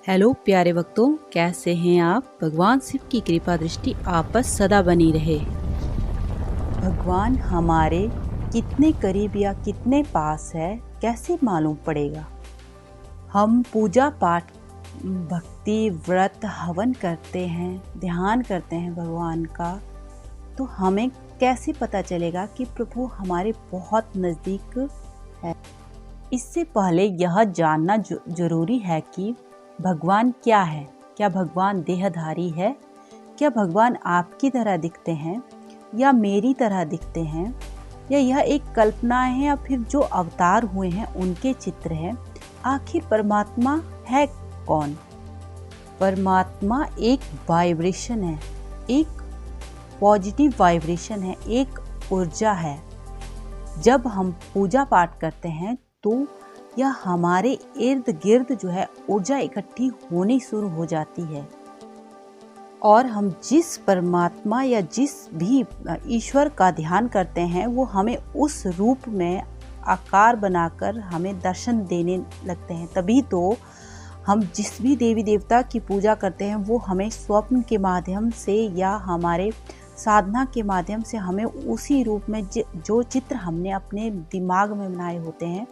Hello प्यारे भक्तों, कैसे हैं आप। भगवान शिव की कृपा दृष्टि आप पर सदा बनी रहे। भगवान हमारे कितने करीब या कितने पास है कैसे मालूम पड़ेगा। हम पूजा पाठ, भक्ति, व्रत, हवन करते हैं, ध्यान करते हैं भगवान का, तो हमें कैसे पता चलेगा कि प्रभु हमारे बहुत नज़दीक है। इससे पहले यह जानना जरूरी है कि भगवान क्या है। क्या भगवान देहधारी है? क्या भगवान आपकी तरह दिखते हैं या मेरी तरह दिखते हैं, या यह एक कल्पना है, या फिर जो अवतार हुए हैं उनके चित्र हैं। आखिर परमात्मा है कौन? परमात्मा एक वाइब्रेशन है, एक पॉजिटिव वाइब्रेशन है, एक ऊर्जा है। जब हम पूजा पाठ करते हैं तो यह हमारे इर्द गिर्द जो है ऊर्जा इकट्ठी होनी शुरू हो जाती है, और हम जिस परमात्मा या जिस भी ईश्वर का ध्यान करते हैं वो हमें उस रूप में आकार बनाकर हमें दर्शन देने लगते हैं। तभी तो हम जिस भी देवी देवता की पूजा करते हैं वो हमें स्वप्न के माध्यम से या हमारे साधना के माध्यम से हमें उसी रूप में जो चित्र हमने अपने दिमाग में बनाए होते हैं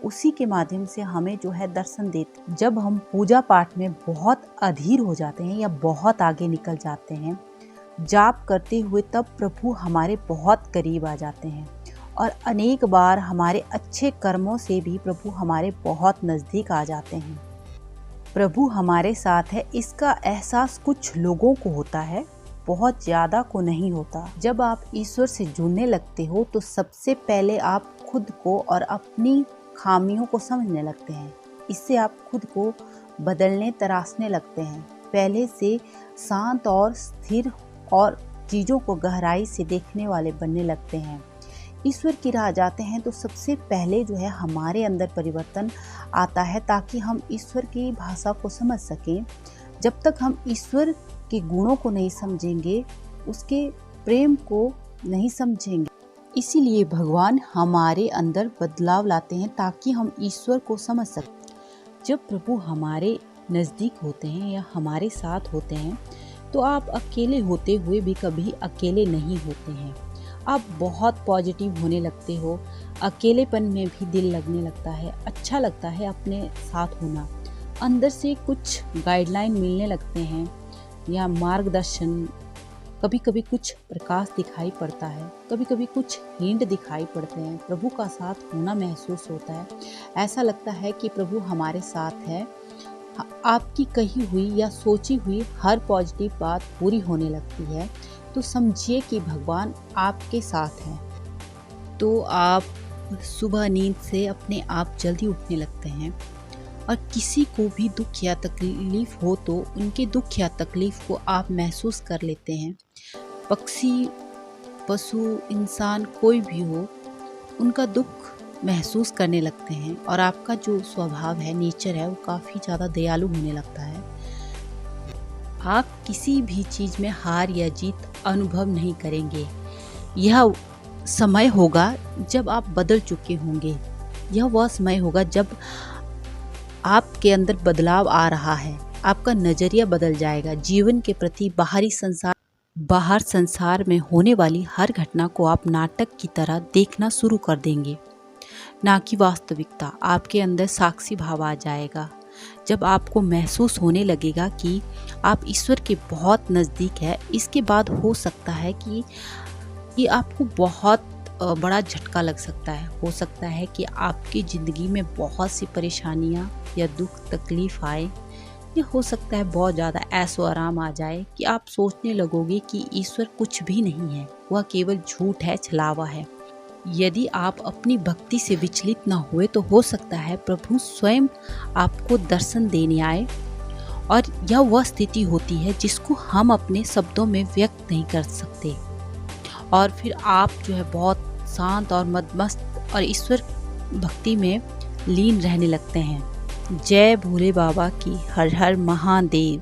उसी के माध्यम से हमें जो है दर्शन देते। जब हम पूजा पाठ में बहुत अधीर हो जाते हैं या बहुत आगे निकल जाते हैं जाप करते हुए, तब प्रभु हमारे बहुत करीब आ जाते हैं, और अनेक बार हमारे अच्छे कर्मों से भी प्रभु हमारे बहुत नज़दीक आ जाते हैं। प्रभु हमारे साथ है इसका एहसास कुछ लोगों को होता है, बहुत ज़्यादा को नहीं होता। जब आप ईश्वर से जुड़ने लगते हो तो सबसे पहले आप खुद को और अपनी खामियों को समझने लगते हैं। इससे आप खुद को बदलने तराशने लगते हैं, पहले से शांत और स्थिर और चीज़ों को गहराई से देखने वाले बनने लगते हैं। ईश्वर की राह जाते हैं तो सबसे पहले जो है हमारे अंदर परिवर्तन आता है, ताकि हम ईश्वर की भाषा को समझ सकें। जब तक हम ईश्वर के गुणों को नहीं समझेंगे, उसके प्रेम को नहीं समझेंगे, इसीलिए भगवान हमारे अंदर बदलाव लाते हैं ताकि हम ईश्वर को समझ सकें। जब प्रभु हमारे नज़दीक होते हैं या हमारे साथ होते हैं तो आप अकेले होते हुए भी कभी अकेले नहीं होते हैं। आप बहुत पॉजिटिव होने लगते हो, अकेलेपन में भी दिल लगने लगता है, अच्छा लगता है अपने साथ होना। अंदर से कुछ गाइडलाइन मिलने लगते हैं या मार्गदर्शन, कभी कभी कुछ प्रकाश दिखाई पड़ता है, कभी कभी कुछ हिंट दिखाई पड़ते हैं। प्रभु का साथ होना महसूस होता है, ऐसा लगता है कि प्रभु हमारे साथ है। आपकी कही हुई या सोची हुई हर पॉजिटिव बात पूरी होने लगती है, तो समझिए कि भगवान आपके साथ हैं। तो आप सुबह नींद से अपने आप जल्दी उठने लगते हैं, और किसी को भी दुख या तकलीफ हो तो उनके दुख या तकलीफ को आप महसूस कर लेते हैं। पक्षी, पशु, इंसान कोई भी हो, उनका दुख महसूस करने लगते हैं, और आपका जो स्वभाव है, नेचर है, वो काफ़ी ज़्यादा दयालु होने लगता है। आप किसी भी चीज़ में हार या जीत अनुभव नहीं करेंगे। यह समय होगा जब आप बदल चुके होंगे। यह वह समय होगा जब आपके अंदर बदलाव आ रहा है, आपका नज़रिया बदल जाएगा। जीवन के प्रति बाहर संसार में होने वाली हर घटना को आप नाटक की तरह देखना शुरू कर देंगे, ना कि वास्तविकता। आपके अंदर साक्षी भाव आ जाएगा, जब आपको महसूस होने लगेगा कि आप ईश्वर के बहुत नज़दीक है। इसके बाद हो सकता है कि ये आपको बहुत बड़ा झटका लग सकता है। हो सकता है कि आपकी ज़िंदगी में बहुत सी परेशानियां या दुख तकलीफ आए, या हो सकता है बहुत ज़्यादा ऐशो आराम आ जाए कि आप सोचने लगोगे कि ईश्वर कुछ भी नहीं है, वह केवल झूठ है, छलावा है। यदि आप अपनी भक्ति से विचलित न हुए तो हो सकता है प्रभु स्वयं आपको दर्शन देने आए, और यह वह स्थिति होती है जिसको हम अपने शब्दों में व्यक्त नहीं कर सकते, और फिर आप जो है बहुत शांत और मदमस्त और ईश्वर भक्ति में लीन रहने लगते हैं। जय भोले बाबा की, हर हर महादेव।